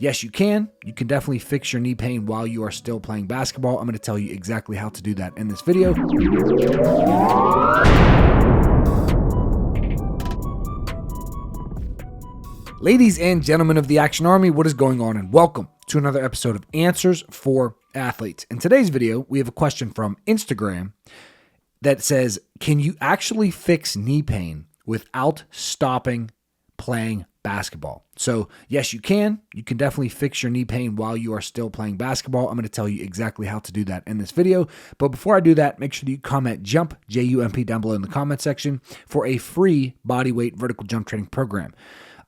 yes, you can. You can definitely fix your knee pain while you are still playing basketball. I'm going to tell you exactly how to do that in this video. Ladies and gentlemen of the Action Army, what is going on? And welcome to another episode of Answers for Athletes. In today's video, we have a question from Instagram that says, can you actually fix knee pain without stopping playing basketball? So yes, you can. You can definitely fix your knee pain while you are still playing basketball. I'm going to tell you exactly how to do that in this video. But before I do that, make sure that you comment JUMP, J-U-M-P, down below in the comment section for a free bodyweight vertical jump training program.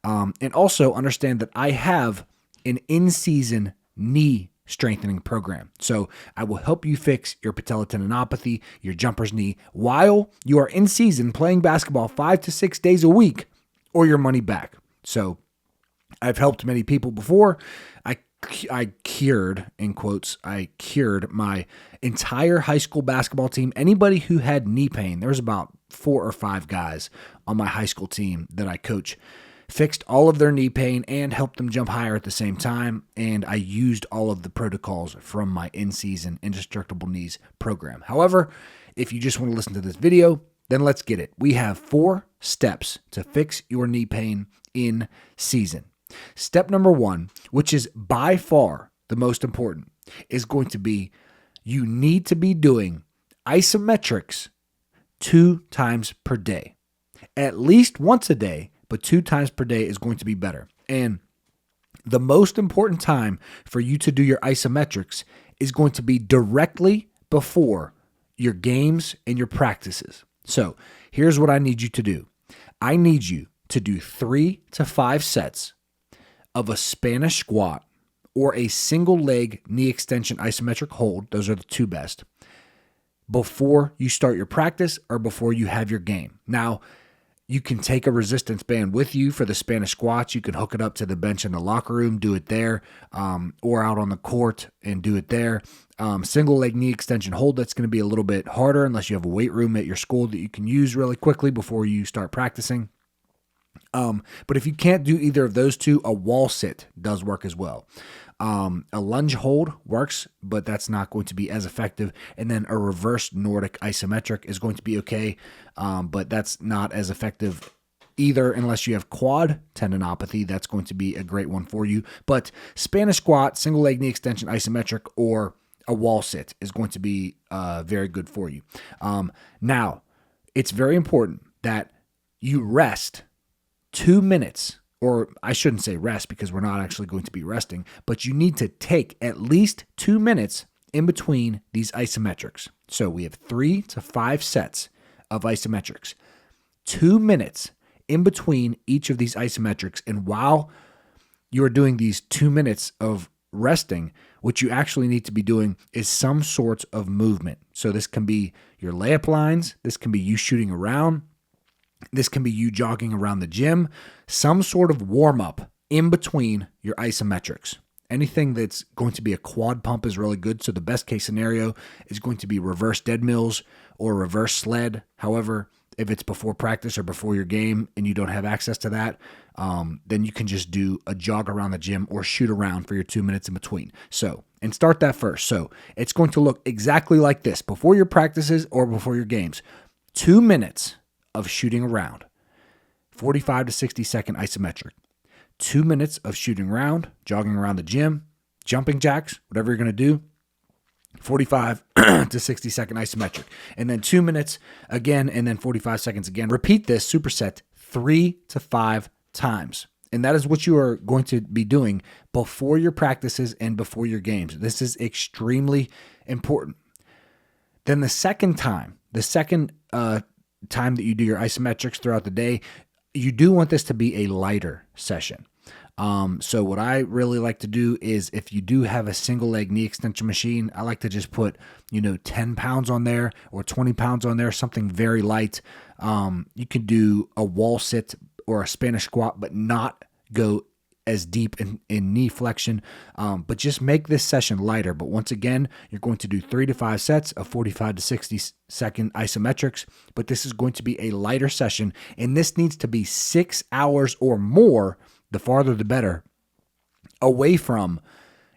And also understand that I have an in-season knee strengthening program. So I will help you fix your patellar tendinopathy, your jumper's knee, while you are in season playing basketball 5 to 6 days a week, or your money back. So I've helped many people before. I cured, in quotes, I cured my entire high school basketball team. Anybody who had knee pain, there was about 4 or 5 guys on my high school team that I coach, fixed all of their knee pain and helped them jump higher at the same time. And I used all of the protocols from my in-season Indestructible Knees program. However, if you just want to listen to this video, then let's get it. We have 4 steps to fix your knee pain in season. Step number 1, which is by far the most important, is going to be you need to be doing isometrics 2 times per day. At least once a day, but 2 times per day is going to be better. And the most important time for you to do your isometrics is going to be directly before your games and your practices. So here's what I need you to do. I need you to do 3 to 5 sets of a Spanish squat or a single leg knee extension isometric hold. Those are the 2 best before you start your practice or before you have your game. Now, you can take a resistance band with you for the Spanish squats. You can hook it up to the bench in the locker room, do it there, or out on the court and do it there. Single leg knee extension hold, that's going to be a little bit harder unless you have a weight room at your school that you can use really quickly before you start practicing. But if you can't do either of those 2, a wall sit does work as well. A lunge hold works, but that's not going to be as effective. And then a reverse Nordic isometric is going to be okay, but that's not as effective either unless you have quad tendinopathy. That's going to be a great one for you. But Spanish squat, single leg knee extension isometric, or a wall sit is going to be very good for you. Now, it's very important that you rest 2 minutes, or I shouldn't say rest because we're not actually going to be resting, but you need to take at least 2 minutes in between these isometrics. So we have 3 to 5 sets of isometrics, 2 minutes in between each of these isometrics. And while you're doing these 2 minutes of resting, what you actually need to be doing is some sort of movement. So this can be your layup lines. This can be you shooting around. This can be you jogging around the gym, some sort of warm-up in between your isometrics. Anything that's going to be a quad pump is really good. So the best case scenario is going to be reverse dead mills or reverse sled. However, if it's before practice or before your game and you don't have access to that, then you can just do a jog around the gym or shoot around for your 2 minutes in between. So, and start that first. So it's going to look exactly like this before your practices or before your games. 2 minutes of shooting around, 45 to 60 second isometric, 2 minutes of shooting around, jogging around the gym, jumping jacks, whatever you're going to do, 45 to 60 second isometric, and then 2 minutes again, and then 45 seconds again. Repeat this superset 3 to 5 times. And that is what you are going to be doing before your practices and before your games. This is extremely important. Then the second time that you do your isometrics throughout the day, you do want this to be a lighter session. So what I really like to do is if you do have a single leg knee extension machine, I like to just put, 10 pounds on there or 20 pounds on there, something very light. You can do a wall sit or a Spanish squat, but not go as deep in knee flexion, but just make this session lighter. But once again, you're going to do 3 to 5 sets of 45 to 60 second isometrics, but this is going to be a lighter session, and this needs to be 6 hours or more, the farther the better, away from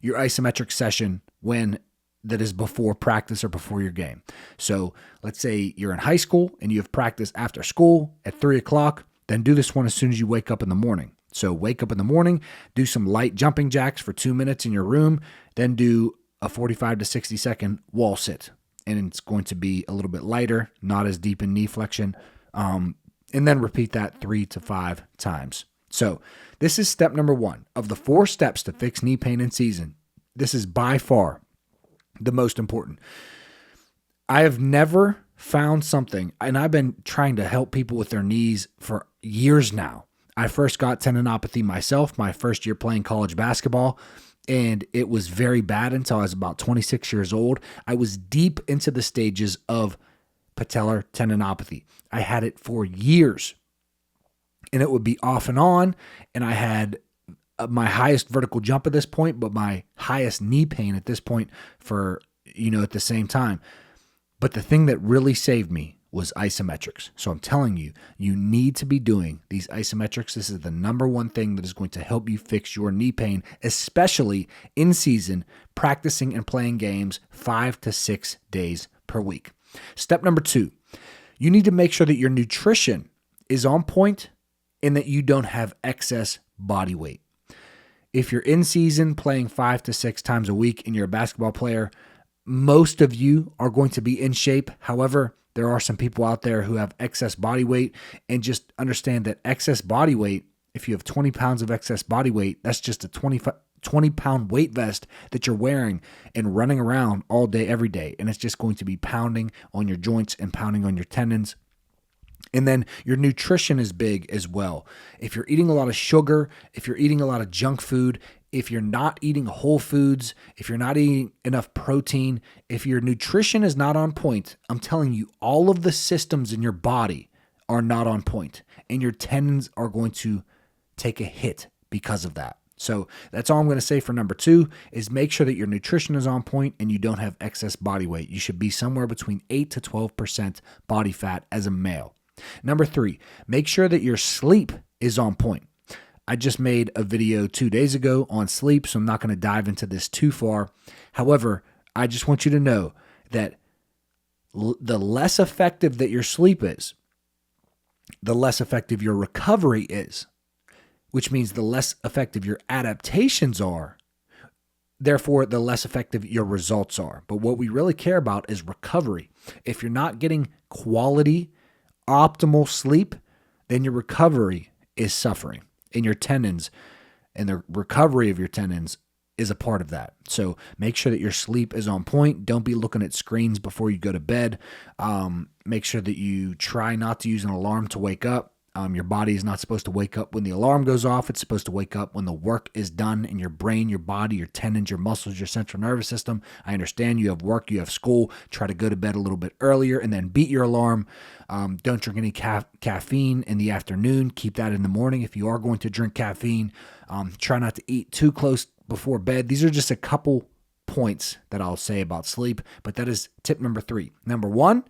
your isometric session when that is before practice or before your game. So let's say you're in high school and you have practice after school at 3 o'clock, then do this one as soon as you wake up in the morning. So wake up in the morning, do some light jumping jacks for 2 minutes in your room, then do a 45 to 60 second wall sit. And it's going to be a little bit lighter, not as deep in knee flexion. And then repeat that 3 to 5 times. So this is step number 1 of the 4 steps to fix knee pain in season. This is by far the most important. I have never found something, and I've been trying to help people with their knees for years now. I first got tendinopathy myself my first year playing college basketball, and it was very bad until I was about 26 years old. I was deep into the stages of patellar tendinopathy. I had it for years, and it would be off and on, and I had my highest vertical jump at this point, but my highest knee pain at this point for, at the same time. But the thing that really saved me was isometrics. So I'm telling you, you need to be doing these isometrics. This is the number one thing that is going to help you fix your knee pain, especially in season, practicing and playing games 5 to 6 days per week. Step number 2, you need to make sure that your nutrition is on point and that you don't have excess body weight. If you're in season playing 5 to 6 times a week and you're a basketball player, most of you are going to be in shape. However, there are some people out there who have excess body weight, and just understand that excess body weight, if you have 20 pounds of excess body weight, that's just a 20-pound weight vest that you're wearing and running around all day, every day. And it's just going to be pounding on your joints and pounding on your tendons. And then your nutrition is big as well. If you're eating a lot of sugar, if you're eating a lot of junk food, if you're not eating whole foods, if you're not eating enough protein, if your nutrition is not on point, I'm telling you, all of the systems in your body are not on point, and your tendons are going to take a hit because of that. So that's all I'm going to say for number 2 is make sure that your nutrition is on point and you don't have excess body weight. You should be somewhere between 8 to 12% body fat as a male. Number 3, make sure that your sleep is on point. I just made a video 2 days ago on sleep, so I'm not going to dive into this too far. However, I just want you to know that the less effective that your sleep is, the less effective your recovery is, which means the less effective your adaptations are. Therefore, the less effective your results are. But what we really care about is recovery. If you're not getting quality, optimal sleep, then your recovery is suffering. And your tendons and the recovery of your tendons is a part of that. So make sure that your sleep is on point. Don't be looking at screens before you go to bed. Make sure that you try not to use an alarm to wake up. Your body is not supposed to wake up when the alarm goes off. It's supposed to wake up when the work is done in your brain, your body, your tendons, your muscles, your central nervous system. I understand you have work, you have school. Try to go to bed a little bit earlier and then beat your alarm. Don't drink any caffeine in the afternoon. Keep that in the morning. If you are going to drink caffeine, try not to eat too close before bed. These are just a couple points that I'll say about sleep, but that is tip number 3. Number 1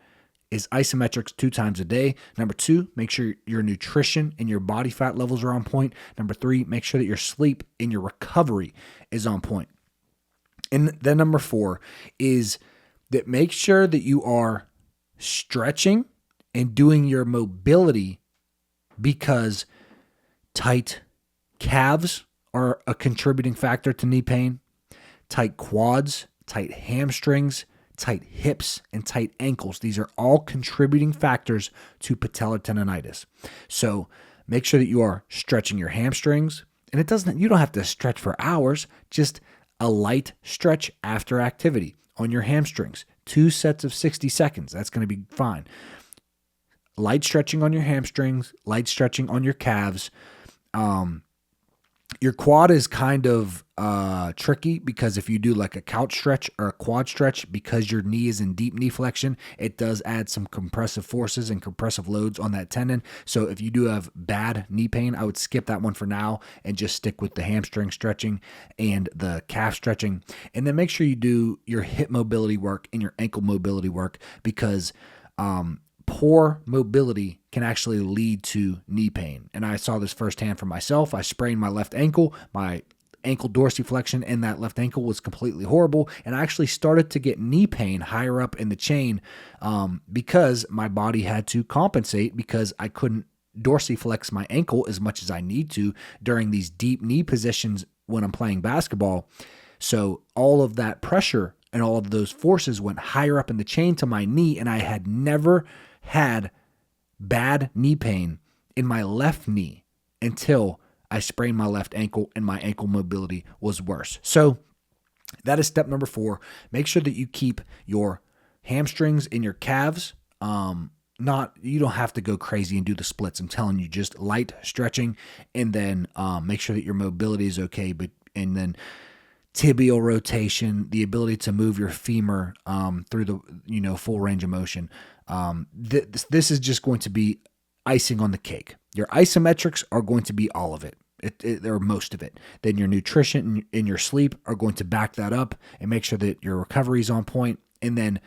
is isometrics 2 times a day. Number 2, make sure your nutrition and your body fat levels are on point. Number 3, make sure that your sleep and your recovery is on point. And then number 4 is that make sure that you are stretching and doing your mobility, because tight calves are a contributing factor to knee pain. Tight quads, tight hamstrings, tight hips, and tight ankles. These are all contributing factors to patellar tendonitis. So make sure that you are stretching your hamstrings. And you don't have to stretch for hours, just a light stretch after activity on your hamstrings. 2 sets of 60 seconds. That's going to be fine. Light stretching on your hamstrings, light stretching on your calves. Your quad is kind of tricky, because if you do like a couch stretch or a quad stretch, because your knee is in deep knee flexion, it does add some compressive forces and compressive loads on that tendon. So if you do have bad knee pain, I would skip that one for now and just stick with the hamstring stretching and the calf stretching. And then make sure you do your hip mobility work and your ankle mobility work, because poor mobility can actually lead to knee pain. And I saw this firsthand for myself. I sprained my left ankle. My ankle dorsiflexion in that left ankle was completely horrible. And I actually started to get knee pain higher up in the chain because my body had to compensate because I couldn't dorsiflex my ankle as much as I need to during these deep knee positions when I'm playing basketball. So all of that pressure and all of those forces went higher up in the chain to my knee, and I had never had bad knee pain in my left knee until I sprained my left ankle and my ankle mobility was worse. So that is step number 4. Make sure that you keep your hamstrings and your calves. You don't have to go crazy and do the splits. I'm telling you, just light stretching, and then make sure that your mobility is okay. And then tibial rotation, the ability to move your femur through the full range of motion. This is just going to be icing on the cake. Your isometrics are going to be all of it. Or most of it. Then your nutrition and your sleep are going to back that up and make sure that your recovery is on point. And then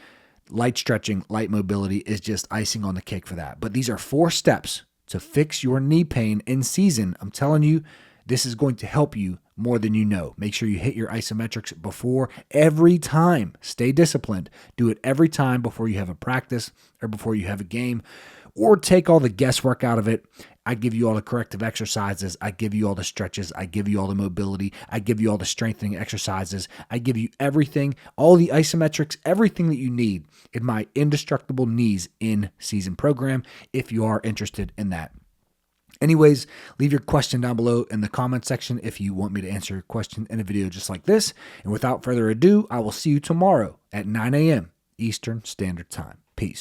light stretching, light mobility is just icing on the cake for that. But these are 4 steps to fix your knee pain in season. I'm telling you, this is going to help you more than you know. Make sure you hit your isometrics before every time. Stay disciplined. Do it every time before you have a practice or before you have a game, or take all the guesswork out of it. I give you all the corrective exercises. I give you all the stretches. I give you all the mobility. I give you all the strengthening exercises. I give you everything, all the isometrics, everything that you need in my Indestructible Knees in Season program if you are interested in that. Anyways, leave your question down below in the comment section if you want me to answer your question in a video just like this. And without further ado, I will see you tomorrow at 9 a.m. Eastern Standard Time. Peace.